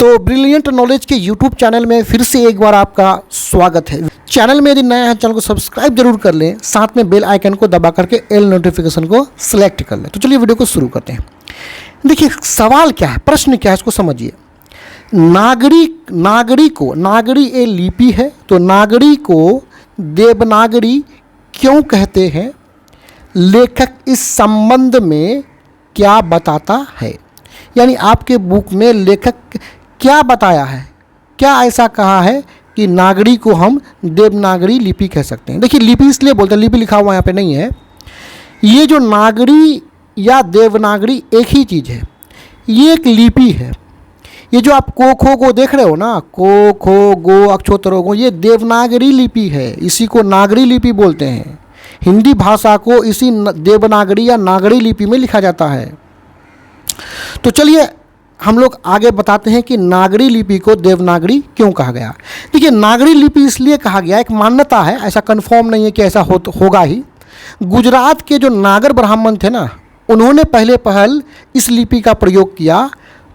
तो brilliant knowledge के YouTube channel में फिर से एक बार आपका स्वागत है। चैनल में यदि नया है, चैनल को सब्सक्राइब जरूर कर लें, साथ में बेल आइकन को दबा करके एल नोटिफिकेशन को सिलेक्ट कर लें। तो चलिए वीडियो को शुरू करते हैं। देखिए सवाल क्या है, प्रश्न क्या है, इसको समझिए। नागरी ए लिपि है, तो नागरी को देवनागरी क्यों कहते हैं? लेखक इस संबंध में क्या बताता है? यानी आपके बुक में लेखक क्या बताया है, क्या ऐसा कहा है कि नागरी को हम देवनागरी लिपि कह सकते हैं। देखिए लिपि इसलिए बोलते हैं, लिपि लिखा हुआ यहाँ पे नहीं है। ये जो नागरी या देवनागरी एक ही चीज़ है, ये एक लिपि है। ये जो आप को खो को देख रहे हो ना, को खो गो अक्षोत्तरों को, ये देवनागरी लिपि है। इसी को नागरी लिपि बोलते हैं। हिंदी भाषा को इसी देवनागरी या नागरी लिपि में लिखा जाता है। तो चलिए हम लोग आगे बताते हैं कि नागरी लिपि को देवनागरी क्यों कहा गया। देखिए नागरी लिपि इसलिए कहा गया, एक मान्यता है, ऐसा कंफर्म नहीं है कि ऐसा होगा ही। गुजरात के जो नागर ब्राह्मण थे ना, उन्होंने पहल इस लिपि का प्रयोग किया,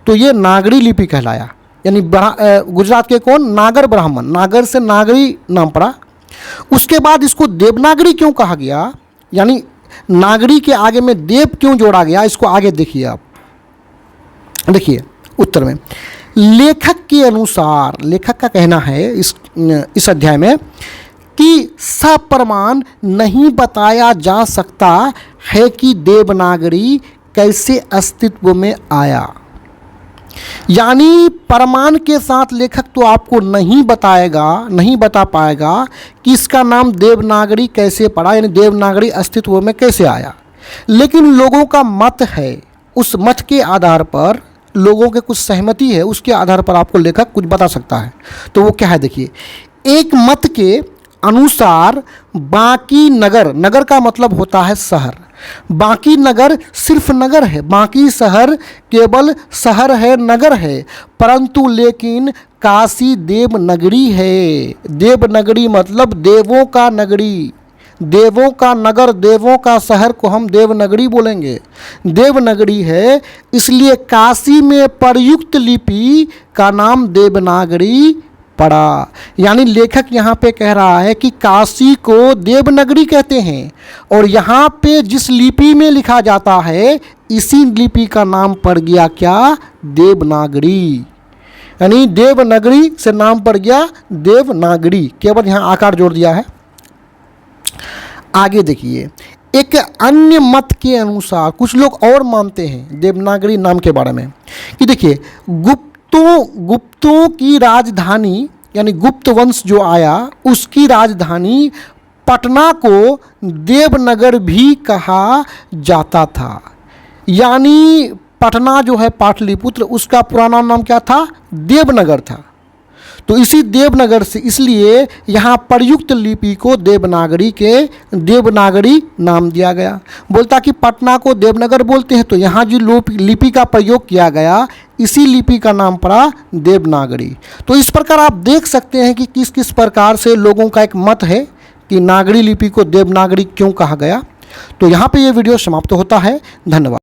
तो ये नागरी लिपि कहलाया। यानी गुजरात के कौन? नागर ब्राह्मण, नागर से नागरी नाम पड़ा। उसके बाद इसको देवनागरी क्यों कहा गया, यानी नागरी के आगे में देव क्यों जोड़ा गया, इसको आगे देखिए आप। देखिए उत्तर में लेखक के अनुसार, लेखक का कहना है इस अध्याय में कि सप्रमाण नहीं बताया जा सकता है कि देवनागरी कैसे अस्तित्व में आया। यानी प्रमाण के साथ लेखक तो आपको नहीं बता पाएगा कि इसका नाम देवनागरी कैसे पड़ा, यानी देवनागरी अस्तित्व में कैसे आया। लेकिन लोगों का मत है, उस मत के आधार पर, लोगों के कुछ सहमति है, उसके आधार पर आपको लेखक कुछ बता सकता है। तो वो क्या है, देखिए। एक मत के अनुसार बाकी नगर, नगर का मतलब होता है शहर, बाकी नगर सिर्फ नगर है, बाकी शहर केवल शहर है, नगर है। परंतु लेकिन काशी देवनगरी है। देवनगरी मतलब देवों का नगरी, देवों का नगर, देवों का शहर को हम देवनगरी बोलेंगे। देवनगरी है, इसलिए काशी में प्रयुक्त लिपि का नाम देवनागरी पड़ा। यानी लेखक यहाँ पे कह रहा है कि काशी को देवनगरी कहते हैं, और यहाँ पे जिस लिपि में लिखा जाता है, इसी लिपि का नाम पड़ गया क्या? देवनागरी। यानी देवनगरी से नाम पड़ गया देवनागरी, केवल यहाँ आकार जोड़ दिया है। आगे देखिए, एक अन्य मत के अनुसार कुछ लोग और मानते हैं देवनागरी नाम के बारे में कि देखिए गुप्तों की राजधानी, यानी गुप्त वंश जो आया, उसकी राजधानी पटना को देवनगर भी कहा जाता था। यानी पटना जो है पाटलिपुत्र, उसका पुराना नाम क्या था? देवनगर था। तो इसी देवनगर से, इसलिए यहाँ प्रयुक्त लिपि को देवनागरी नाम दिया गया। बोलता कि पटना को देवनगर बोलते हैं, तो यहाँ जो लिपि का प्रयोग किया गया, इसी लिपि का नाम पड़ा देवनागरी। तो इस प्रकार आप देख सकते हैं कि किस किस प्रकार से लोगों का एक मत है कि नागरी लिपि को देवनागरी क्यों कहा गया। तो यहाँ पे ये वीडियो समाप्त होता है। धन्यवाद।